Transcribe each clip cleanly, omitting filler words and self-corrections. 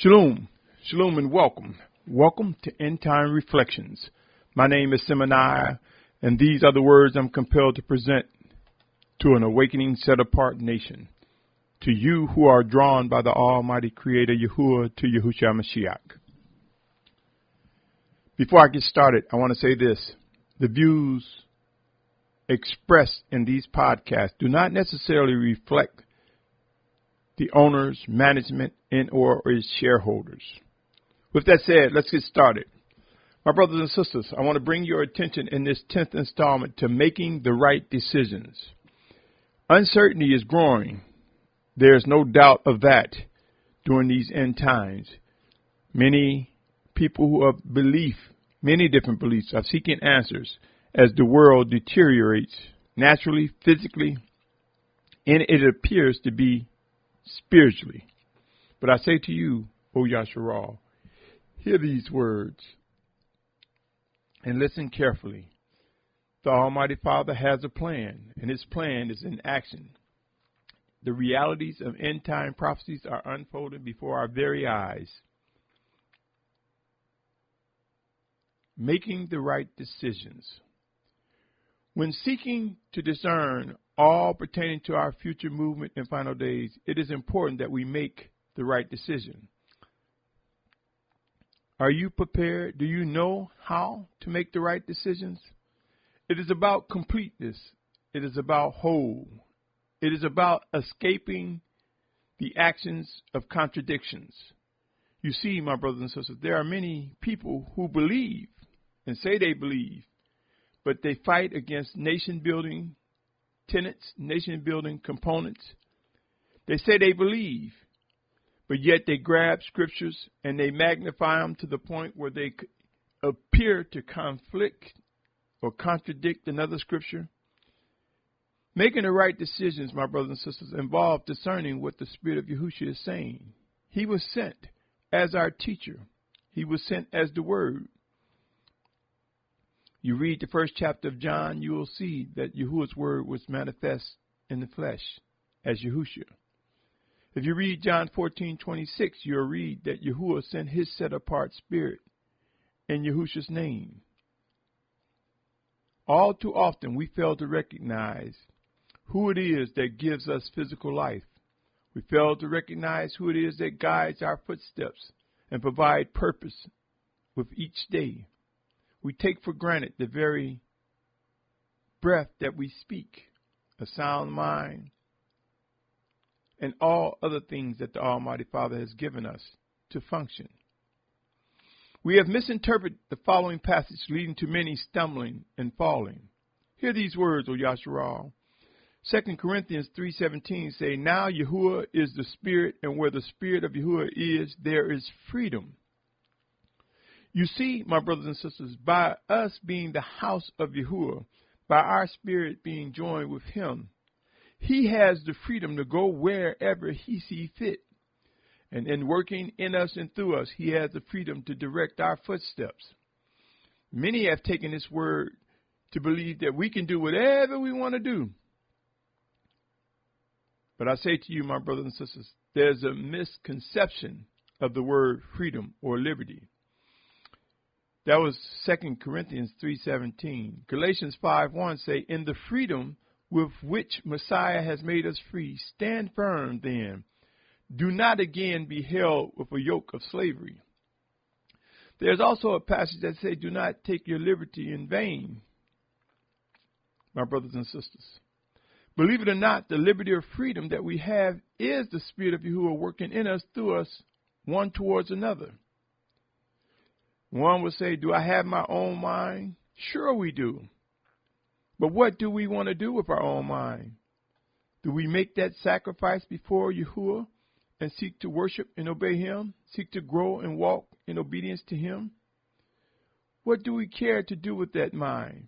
Shalom, shalom, and welcome. Welcome to End Time Reflections. My name is Symmanayah, and these are the words I'm compelled to present to an awakening, set-apart nation. To you who are drawn by the Almighty Creator Yahuah to Yahusha Mashiach. Before I get started, I want to say this. The views expressed in these podcasts do not necessarily reflect the owners, management, and or its shareholders. With that said, let's get started. My brothers and sisters, I want to bring your attention in this 10th installment to making the right decisions. Uncertainty is growing. There's no doubt of that during these end times. Many people who have many different beliefs are seeking answers as the world deteriorates naturally, physically, and it appears to be spiritually. But I say to you, O Yashar'al, hear these words and listen carefully. The Almighty Father has a plan, and his plan is in action. The realities of end time prophecies are unfolding before our very eyes. Making the right decisions. When seeking to discern all pertaining to our future movement in final days, it is important that we make the right decision. Are you prepared? Do you know how to make the right decisions? It is about completeness. It is about whole. It is about escaping the actions of contradictions. You see, my brothers and sisters, there are many people who believe and say they believe, but they fight against nation-building tenets, nation-building components. They say they believe, but yet they grab scriptures and they magnify them to the point where they appear to conflict or contradict another scripture. Making the right decisions, my brothers and sisters, involve discerning what the Spirit of Yahusha is saying. He was sent as our teacher. He was sent as the Word. You read the first chapter of John, you will see that Yahuwah's word was manifest in the flesh as Yahusha. If you read John 14:26, you'll read that Yahuwah sent his set-apart spirit in Yahusha's name. All too often, we fail to recognize who it is that gives us physical life. We fail to recognize who it is that guides our footsteps and provides purpose with each day. We take for granted the very breath that we speak, a sound mind, and all other things that the Almighty Father has given us to function. We have misinterpreted the following passage, leading to many stumbling and falling. Hear these words, O Yashar'al. 2 Corinthians 3:17 say, Now Yahuwah is the Spirit, and where the Spirit of Yahuwah is, there is freedom. You see, my brothers and sisters, by us being the house of Yahuwah, by our spirit being joined with him, he has the freedom to go wherever he sees fit. And in working in us and through us, he has the freedom to direct our footsteps. Many have taken this word to believe that we can do whatever we want to do. But I say to you, my brothers and sisters, there's a misconception of the word freedom or liberty. That was 2 Corinthians 3:17. Galatians 5:1 say, In the freedom with which Messiah has made us free, stand firm then. Do not again be held with a yoke of slavery. There's also a passage that says, Do not take your liberty in vain, my brothers and sisters. Believe it or not, the liberty or freedom that we have is the Spirit of Yahuwah working in us, through us, one towards another. One would say, do I have my own mind? Sure we do. But what do we want to do with our own mind? Do we make that sacrifice before Yahuwah and seek to worship and obey him? Seek to grow and walk in obedience to him? What do we care to do with that mind?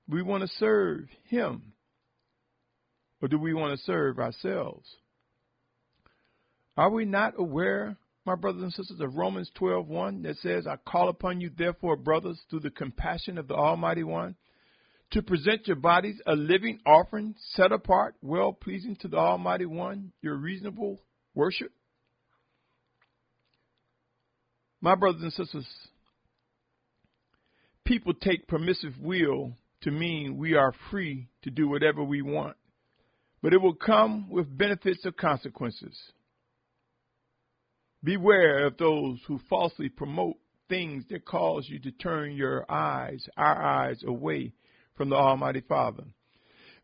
Do we want to serve him? Or do we want to serve ourselves? Are we not aware, my brothers and sisters, of Romans 12:1 that says, I call upon you, therefore, brothers, through the compassion of the Almighty One, to present your bodies a living offering, set apart, well-pleasing to the Almighty One, your reasonable worship? My brothers and sisters, people take permissive will to mean we are free to do whatever we want, but it will come with benefits or consequences. Beware of those who falsely promote things that cause you to turn our eyes away from the Almighty Father.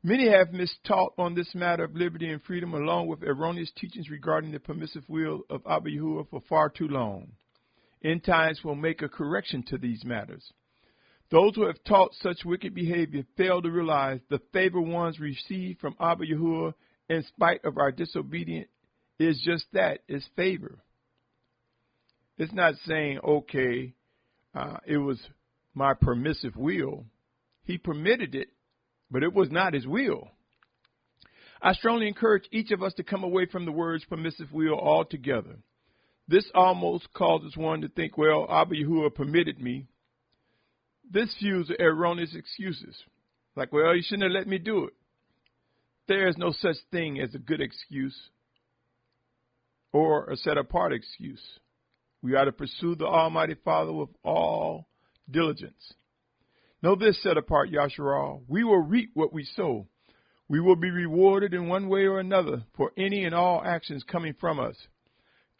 Many have mistaught on this matter of liberty and freedom, along with erroneous teachings regarding the permissive will of Abba Yahuah for far too long. End times will make a correction to these matters. Those who have taught such wicked behavior fail to realize the favor ones receive from Abba Yahuah in spite of our disobedience is just that, is favor. It's not saying, okay, it was my permissive will. He permitted it, but it was not his will. I strongly encourage each of us to come away from the words permissive will altogether. This almost causes one to think, well, Abba Yahuah permitted me. This fuels erroneous excuses. Like, well, you shouldn't have let me do it. There is no such thing as a good excuse or a set-apart excuse. We are to pursue the Almighty Father with all diligence. Know this, set-apart Yashar'al, we will reap what we sow. We will be rewarded in one way or another for any and all actions coming from us.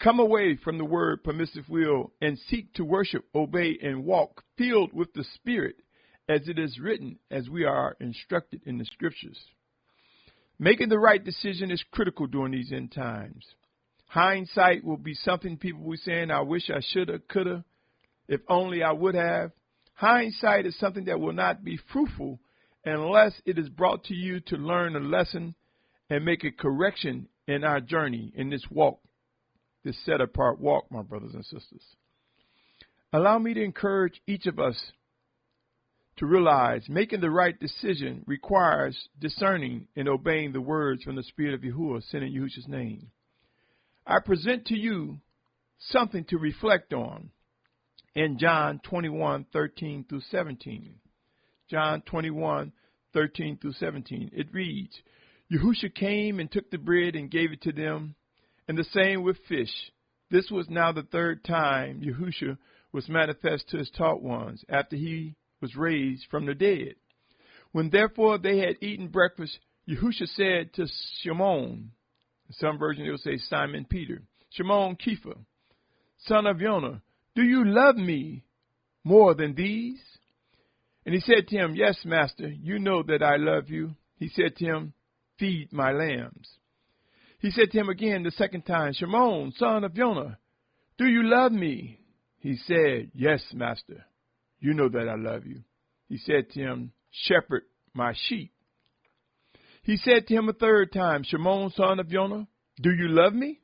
Come away from the word permissive will and seek to worship, obey, and walk filled with the Spirit as it is written, as we are instructed in the Scriptures. Making the right decision is critical during these end times. Hindsight will be something people will be saying, I wish I shoulda, coulda, if only I would have. Hindsight is something that will not be fruitful unless it is brought to you to learn a lesson and make a correction in our journey, in this walk. This set-apart walk, my brothers and sisters. Allow me to encourage each of us to realize making the right decision requires discerning and obeying the words from the Spirit of Yahuah sent in Yahusha's name. I present to you something to reflect on in John 21:13 through 17. John 21:13 through 17. It reads, Yahusha came and took the bread and gave it to them, and the same with fish. This was now the third time Yahusha was manifest to his taught ones after he was raised from the dead. When therefore they had eaten breakfast, Yahusha said to Shimon, in some version it will say Simon Peter, Shimon Kepha, son of Yonah, do you love me more than these? And he said to him, yes, master, you know that I love you. He said to him, feed my lambs. He said to him again the second time, Shimon, son of Yonah, do you love me? He said, yes, master, you know that I love you. He said to him, shepherd my sheep. He said to him a third time, Shimon, son of Yonah, do you love me?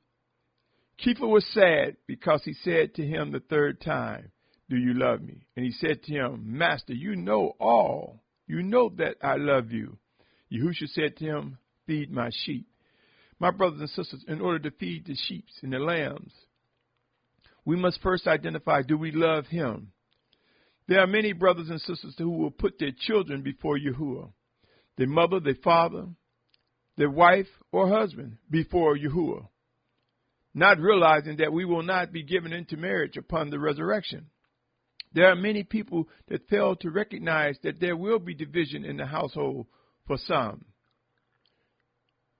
Kepha was sad because he said to him the third time, do you love me? And he said to him, master, you know all. You know that I love you. Yahusha said to him, feed my sheep. My brothers and sisters, in order to feed the sheep and the lambs, we must first identify, do we love him? There are many brothers and sisters who will put their children before Yahuah, their mother, their father, their wife or husband before Yahuah, not realizing that we will not be given into marriage upon the resurrection. There are many people that fail to recognize that there will be division in the household for some.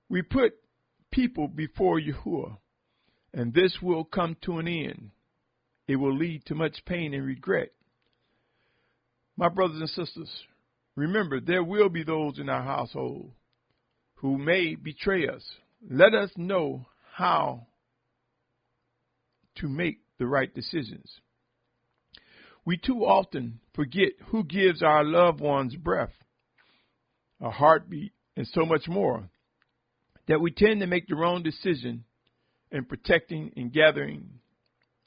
We put people before Yahuah, and this will come to an end. It will lead to much pain and regret. My brothers and sisters, remember, there will be those in our household who may betray us. Let us know how to make the right decisions. We too often forget who gives our loved ones breath, a heartbeat, and so much more, that we tend to make the wrong decision in protecting and gathering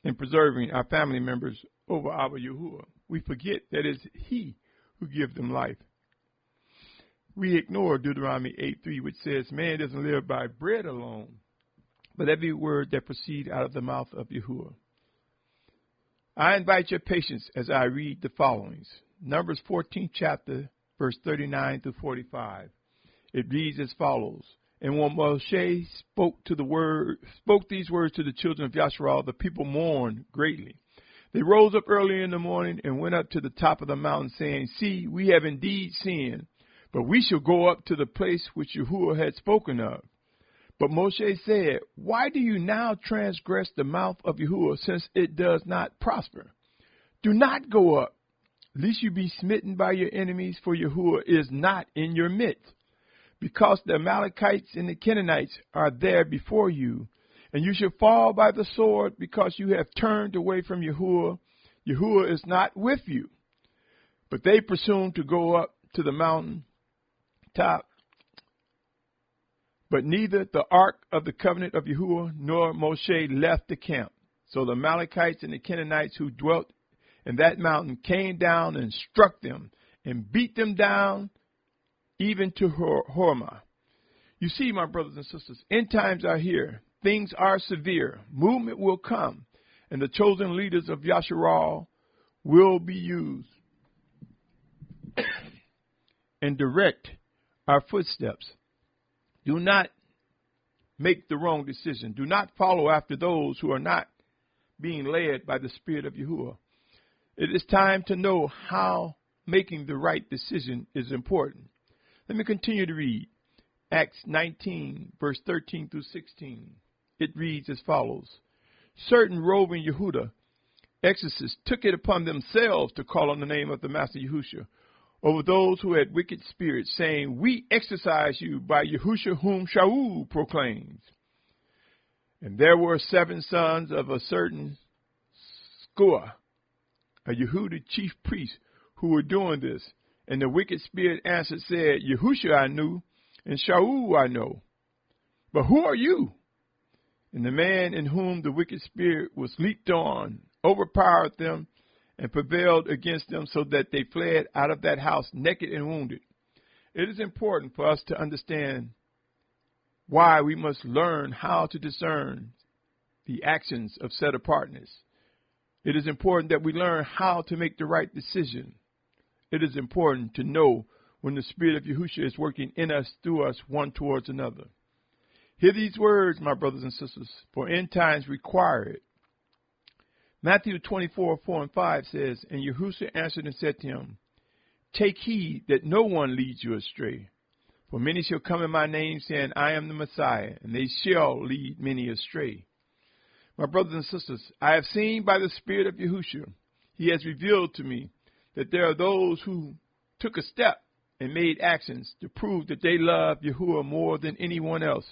and preserving our family members over Abba Yahuah. We forget that it's He who gives them life. We ignore Deuteronomy 8:3, which says, man doesn't live by bread alone, but every word that proceeds out of the mouth of Yahuah. I invite your patience as I read the followings. Numbers 14th chapter, verse 39 through 45. It reads as follows. And when Moshe spoke these words to the children of Yashar'al, the people mourned greatly. They rose up early in the morning and went up to the top of the mountain, saying, See, we have indeed sinned, but we shall go up to the place which Yahuah had spoken of. But Moshe said, Why do you now transgress the mouth of Yahuah, since it does not prosper? Do not go up, lest you be smitten by your enemies, for Yahuah is not in your midst. Because the Amalekites and the Canaanites are there before you, and you shall fall by the sword, because you have turned away from Yahuah. Yahuah is not with you. But they presumed to go up to the mountain top. But neither the ark of the covenant of Yahuah nor Moshe left the camp. So the Amalekites and the Canaanites who dwelt in that mountain came down and struck them and beat them down even to Hormah. You see, my brothers and sisters, end times are here. Things are severe. Movement will come, and the chosen leaders of Yashar'al will be used and direct our footsteps. Do not make the wrong decision. Do not follow after those who are not being led by the Spirit of Yahuah. It is time to know how making the right decision is important. Let me continue to read Acts 19, verse 13 through 16. It reads as follows. Certain roving Yehuda exorcists took it upon themselves to call on the name of the Master Yahusha over those who had wicked spirits, saying, We exorcise you by Yahusha whom Shalum proclaims. And there were 7 sons of a certain Skua, a Yehuda chief priest, who were doing this. And the wicked spirit answered, said, Yahusha I knew, and Shalum I know. But who are you? And the man in whom the wicked spirit was leaped on, overpowered them, and prevailed against them, so that they fled out of that house naked and wounded. It is important for us to understand why we must learn how to discern the actions of set apartness. It is important that we learn how to make the right decision. It is important to know when the Spirit of Yahusha is working in us, through us, one towards another. Hear these words, my brothers and sisters, for end times require it. Matthew 24, 4 and 5 says, And Yahusha answered and said to him, Take heed that no one leads you astray. For many shall come in my name, saying, I am the Messiah, and they shall lead many astray. My brothers and sisters, I have seen by the Spirit of Yahusha, He has revealed to me that there are those who took a step and made actions to prove that they love Yahuah more than anyone else.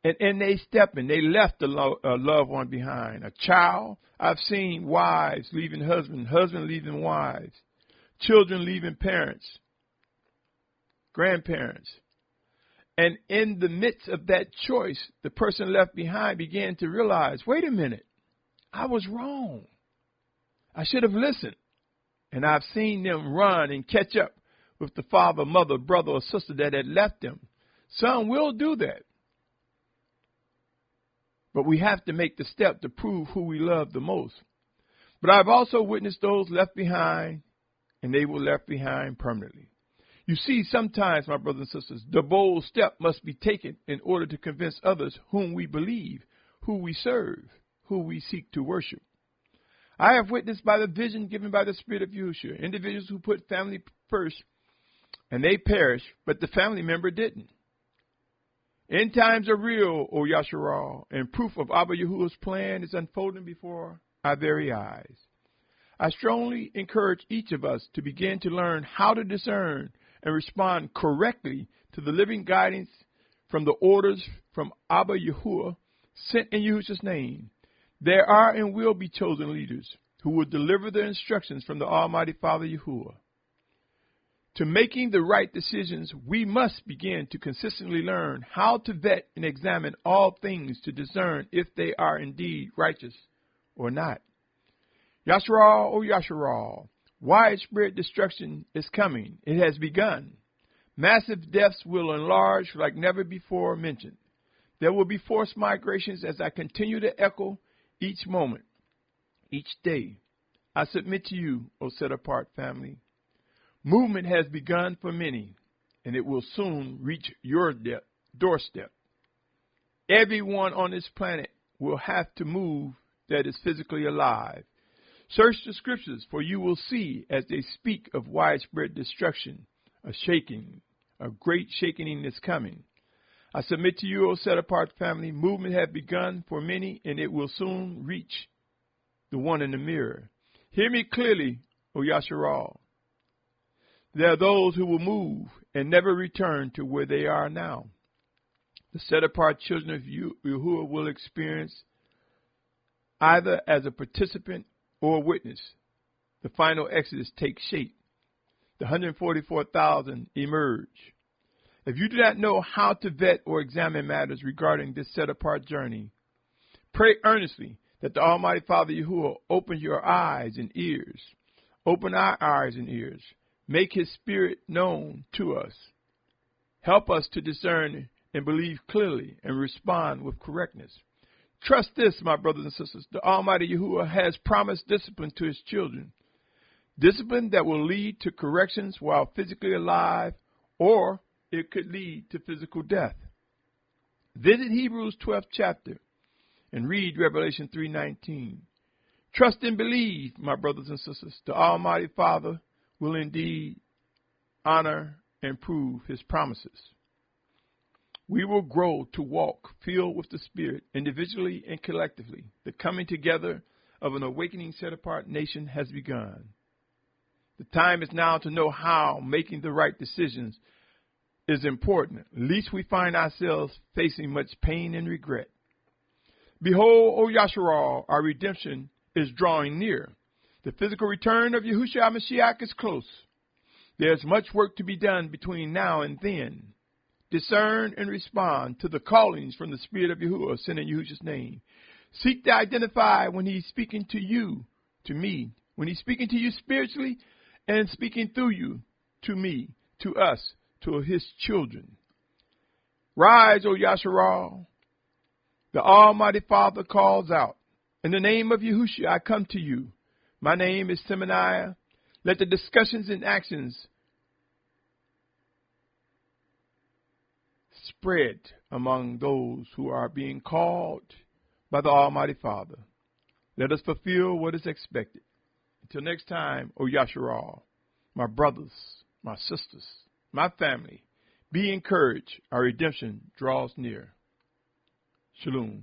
And they stepped in. They left a loved one behind. A child. I've seen wives leaving husbands, husband leaving wives, children leaving parents, grandparents. And in the midst of that choice, the person left behind began to realize, wait a minute, I was wrong. I should have listened. And I've seen them run and catch up with the father, mother, brother, or sister that had left them. Some will do that. But we have to make the step to prove who we love the most. But I've also witnessed those left behind, and they were left behind permanently. You see, sometimes, my brothers and sisters, the bold step must be taken in order to convince others whom we believe, who we serve, who we seek to worship. I have witnessed by the vision given by the Spirit of Yahushua, individuals who put family first, and they perished, but the family member didn't. End times are real, O Yashar'al, and proof of Abba Yahuah's plan is unfolding before our very eyes. I strongly encourage each of us to begin to learn how to discern and respond correctly to the living guidance from the orders from Abba Yahuah sent in Yahusha's name. There are and will be chosen leaders who will deliver the instructions from the Almighty Father Yahuah. To making the right decisions, we must begin to consistently learn how to vet and examine all things to discern if they are indeed righteous or not. Yashar'al, O Yashar'al, widespread destruction is coming. It has begun. Massive deaths will enlarge like never before mentioned. There will be forced migrations as I continue to echo each moment, each day. I submit to you, O set-apart family. Movement has begun for many, and it will soon reach your doorstep. Everyone on this planet will have to move that is physically alive. Search the scriptures, for you will see as they speak of widespread destruction, a shaking, a great shaking is coming. I submit to you, O set-apart family, movement has begun for many, and it will soon reach the one in the mirror. Hear me clearly, O Yashar'al. There are those who will move and never return to where they are now. The set-apart children of Yahuah will experience, either as a participant or a witness, the final exodus take shape. The 144,000 emerge. If you do not know how to vet or examine matters regarding this set-apart journey, pray earnestly that the Almighty Father Yahuah open your eyes and ears. Open our eyes and ears. Make His Spirit known to us. Help us to discern and believe clearly and respond with correctness. Trust this, my brothers and sisters. The Almighty Yahuah has promised discipline to His children. Discipline that will lead to corrections while physically alive, or it could lead to physical death. Visit Hebrews 12th chapter and read Revelation 3:19. Trust and believe, my brothers and sisters. The Almighty Father will indeed honor and prove His promises. We will grow to walk filled with the Spirit, individually and collectively. The coming together of an awakening set-apart nation has begun. The time is now to know how making the right decisions is important, lest we find ourselves facing much pain and regret. Behold, O Yashar'al, our redemption is drawing near. The physical return of Yahusha HaMashiach is close. There's much work to be done between now and then. Discern and respond to the callings from the Spirit of Yahuah sent in Yahusha's name. Seek to identify when He's speaking to you, to me, when He's speaking to you spiritually and speaking through you, to me, to us, to His children. Rise, O Yashar'al. The Almighty Father calls out, in the name of Yahusha, I come to you. My name is Symmanayah. Let the discussions and actions spread among those who are being called by the Almighty Father. Let us fulfill what is expected. Until next time, O Yashar'al, my brothers, my sisters, my family, be encouraged. Our redemption draws near. Shalum.